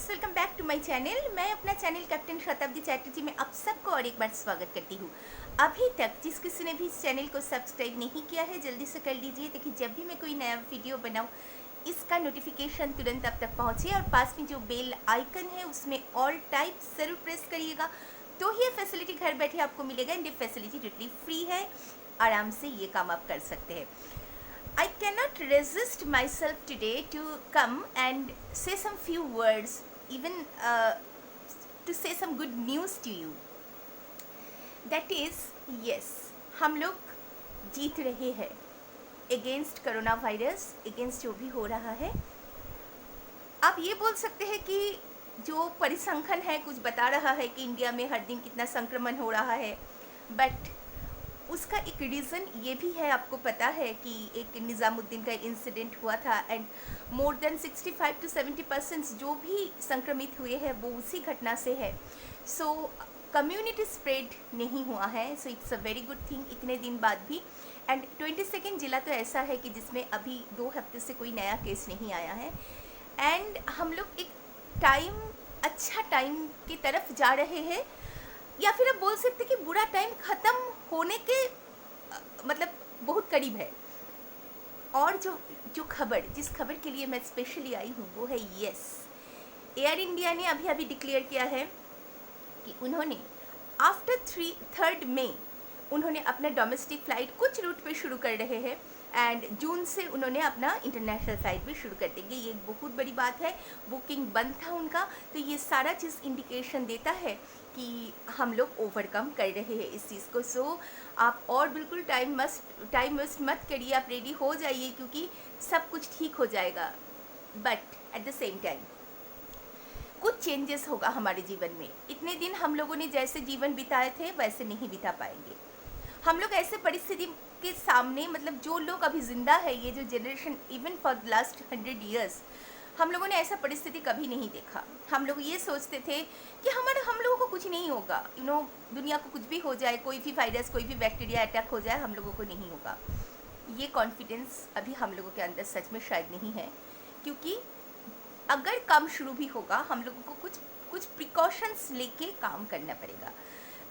Friends, welcome back to my channel. मैं अपना channel captain शताब्दी चैटर्जी में आप सबको और एक बार स्वागत करती हूँ। अभी तक जिस किसी ने भी इस चैनल को सब्सक्राइब नहीं किया है जल्दी से कर लीजिए, ताकि जब भी मैं कोई नया वीडियो बनाऊँ इसका नोटिफिकेशन तुरंत आप तक पहुँचे। और पास में जो बेल आइकन है उसमें ऑल टाइप ज़रूर प्रेस करिएगा, तो ये फैसिलिटी घर बैठे आपको मिलेगा। एंड ये फैसिलिटी टोटली फ्री है, आराम से ये काम आप कर सकते हैं। I cannot resist myself today to come and say some few words, even to say some good news to you. That is, yes, हम लोग जीत रहे हैं अगेंस्ट कोरोना वायरस, अगेंस्ट जो भी हो रहा है। आप ये बोल सकते हैं कि जो परिसंख्यान है कुछ बता रहा है कि इंडिया में हर दिन कितना संक्रमण हो रहा है, बट उसका एक रीज़न ये भी है, आपको पता है कि एक निज़ामुद्दीन का इंसिडेंट हुआ था एंड मोर देन 65 to 70% जो भी संक्रमित हुए हैं वो उसी घटना से है। सो कम्युनिटी स्प्रेड नहीं हुआ है, so it's a very good thing इतने दिन बाद भी। एंड 22 जिला तो ऐसा है कि जिसमें अभी 2 हफ्ते से कोई नया केस नहीं आया है। एंड हम लोग एक अच्छा टाइम की तरफ जा रहे हैं, या फिर आप बोल सकते कि बुरा टाइम ख़त्म होने के मतलब बहुत करीब है। और जो खबर, जिस खबर के लिए मैं स्पेशली आई हूँ वो है यस, एयर इंडिया ने अभी डिक्लेयर किया है कि उन्होंने आफ्टर 3 मई उन्होंने अपना डोमेस्टिक फ़्लाइट कुछ रूट पे शुरू कर रहे हैं एंड जून से उन्होंने अपना इंटरनेशनल फ़्लाइट भी शुरू कर देंगे। ये एक बहुत बड़ी बात है, बुकिंग बंद था उनका, तो ये सारा चीज़ इंडिकेशन देता है कि हम लोग ओवरकम कर रहे हैं इस चीज़ को। सो आप और बिल्कुल टाइम वेस्ट मत करिए, आप रेडी हो जाइए क्योंकि सब कुछ ठीक हो जाएगा। But at the same time कुछ चेंजेस होगा हमारे जीवन में। इतने दिन हम लोगों ने जैसे जीवन बिताए थे वैसे नहीं बिता पाएंगे। हम लोग ऐसे परिस्थिति के सामने, मतलब जो लोग अभी ज़िंदा है, ये जो generation, even for the last 100 years हम लोगों ने ऐसा परिस्थिति कभी नहीं देखा। हम लोग ये सोचते थे कि हम लोगों को कुछ नहीं होगा, दुनिया को कुछ भी हो जाए, कोई भी वायरस, कोई भी बैक्टीरिया अटैक हो जाए, हम लोगों को नहीं होगा। ये कॉन्फिडेंस अभी हम लोगों के अंदर सच में शायद नहीं है, क्योंकि अगर काम शुरू भी होगा हम लोगों को कुछ प्रिकॉशंस लेके काम करना पड़ेगा।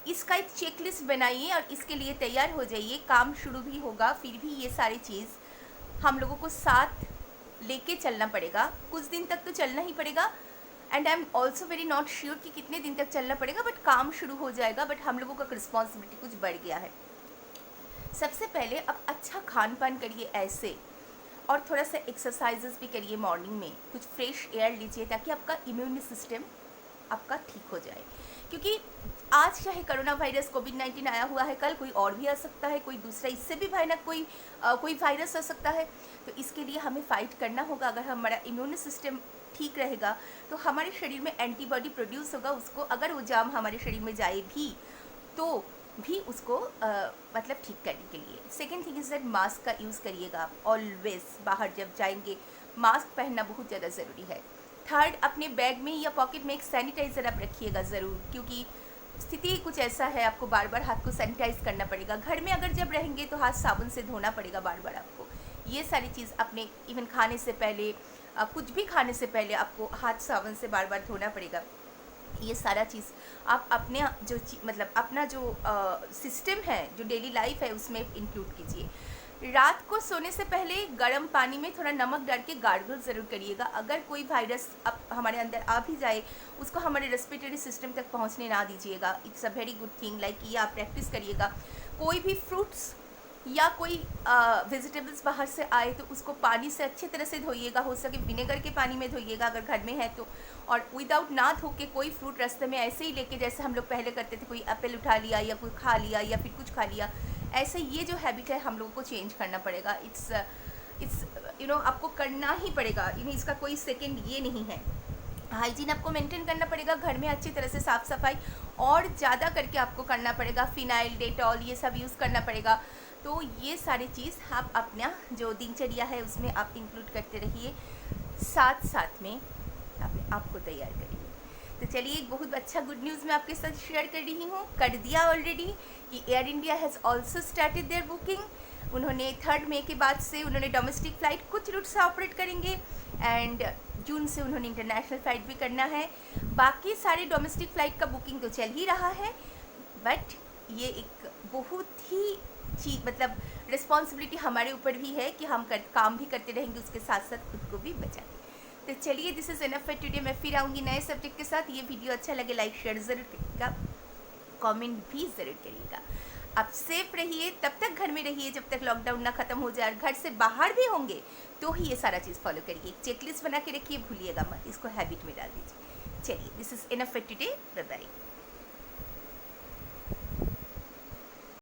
इसका एक चेकलिस्ट बनाइए और इसके लिए तैयार हो जाइए। काम शुरू भी होगा, फिर भी ये सारी चीज़ हम लोगों को साथ लेके चलना पड़ेगा। कुछ दिन तक तो चलना ही पड़ेगा and I am also very not sure कि कितने दिन तक चलना पड़ेगा, बट काम शुरू हो जाएगा। बट हम लोगों का रिस्पॉन्सिबिलिटी कुछ बढ़ गया है। सबसे पहले अब अच्छा खान पान करिए ऐसे, और थोड़ा सा एक्सरसाइजेस भी करिए मॉर्निंग में, कुछ फ्रेश एयर लीजिए ताकि आपका इम्यून सिस्टम आपका ठीक हो जाए। क्योंकि आज चाहे कोरोना वायरस कोविड-19 आया हुआ है, कल कोई और भी आ सकता है, कोई दूसरा इससे भी भयानक कोई वायरस आ सकता है। तो इसके लिए हमें फ़ाइट करना होगा। अगर हमारा इम्यून सिस्टम ठीक रहेगा तो हमारे शरीर में एंटीबॉडी प्रोड्यूस होगा। उसको अगर वो जाम हमारे शरीर में जाए भी तो भी उसको मतलब ठीक करने के लिए। Second thing is that mask का यूज़ करिएगा आप ऑलवेज। बाहर जब जाएंगे मास्क पहनना बहुत ज़्यादा ज़रूरी है। थर्ड, अपने बैग में या पॉकेट में एक सैनिटाइज़र आप रखिएगा ज़रूर, क्योंकि स्थिति कुछ ऐसा है, आपको बार बार हाथ को सैनिटाइज़ करना पड़ेगा। घर में अगर जब रहेंगे तो हाथ साबुन से धोना पड़ेगा बार बार आपको। ये सारी चीज़ अपने इवन खाने से पहले, कुछ भी खाने से पहले आपको हाथ साबुन से बार बार धोना पड़ेगा। ये सारा चीज़ आप अपने अपना जो सिस्टम है, जो डेली लाइफ है, उसमें इंक्लूड कीजिए। रात को सोने से पहले गर्म पानी में थोड़ा नमक डाल के गार्गल ज़रूर करिएगा। अगर कोई वायरस अब हमारे अंदर आ भी जाए, उसको हमारे रेस्पिरेटरी सिस्टम तक पहुंचने ना दीजिएगा। It's a very good thing, like ये आप प्रैक्टिस करिएगा। कोई भी फ्रूट्स या कोई वेजिटेबल्स बाहर से आए तो उसको पानी से अच्छी तरह से धोइएगा, हो सके विनेगर के पानी में धोइएगा अगर घर में है तो। और विदाउट ना धो के कोई फ्रूट रास्ते में ऐसे ही लेके, जैसे हम लोग पहले करते थे, कोई एप्पल उठा लिया या कोई खा लिया या फिर कुछ खा लिया, ऐसे ये जो हैबिट है हम लोगों को चेंज करना पड़ेगा। इट्स आपको करना ही पड़ेगा। इसका कोई सेकेंड ये नहीं है। हाइजीन आपको मेंटेन करना पड़ेगा, घर में अच्छी तरह से साफ़ सफाई और ज़्यादा करके आपको करना पड़ेगा। फिनाइल, डेटॉल, ये सब यूज़ करना पड़ेगा। तो ये सारी चीज़ आप अपना जो दिनचर्या है उसमें आप इंक्लूड करते रहिए, साथ साथ में आपको तैयार करिए। तो चलिए, एक बहुत अच्छा गुड न्यूज़ मैं आपके साथ शेयर कर रही हूँ, कर दिया ऑलरेडी, कि Air India has also started their booking. उन्होंने 3 मई के बाद से उन्होंने डोमेस्टिक फ़्लाइट कुछ रूट से ऑपरेट करेंगे एंड जून से उन्होंने इंटरनेशनल फ़्लाइट भी करना है। बाकी सारे डोमेस्टिक फ़्लाइट का बुकिंग तो चल ही रहा है, बट ये एक बहुत ही मतलब रिस्पॉन्सिबिलिटी हमारे ऊपर भी है कि हम काम भी करते रहेंगे, उसके साथ साथ खुद को भी बचाएंगे। तो चलिए, this is enough for today. मैं फिर आऊँगी नए सब्जेक्ट के साथ। ये वीडियो अच्छा लगे लाइक शेयर ज़रूर करिएगा, कमेंट भी ज़रूर करिएगा। आप सेफ रहिए, तब तक घर में रहिए जब तक लॉकडाउन ना ख़त्म हो जाए, और घर से बाहर भी होंगे तो ही ये सारा चीज़ फॉलो करिए। एक चेकलिस्ट बना के रखिए, भूलिएगा मत, इसको हैबिट में डाल दीजिए। चलिए, this is enough for today, bye bye.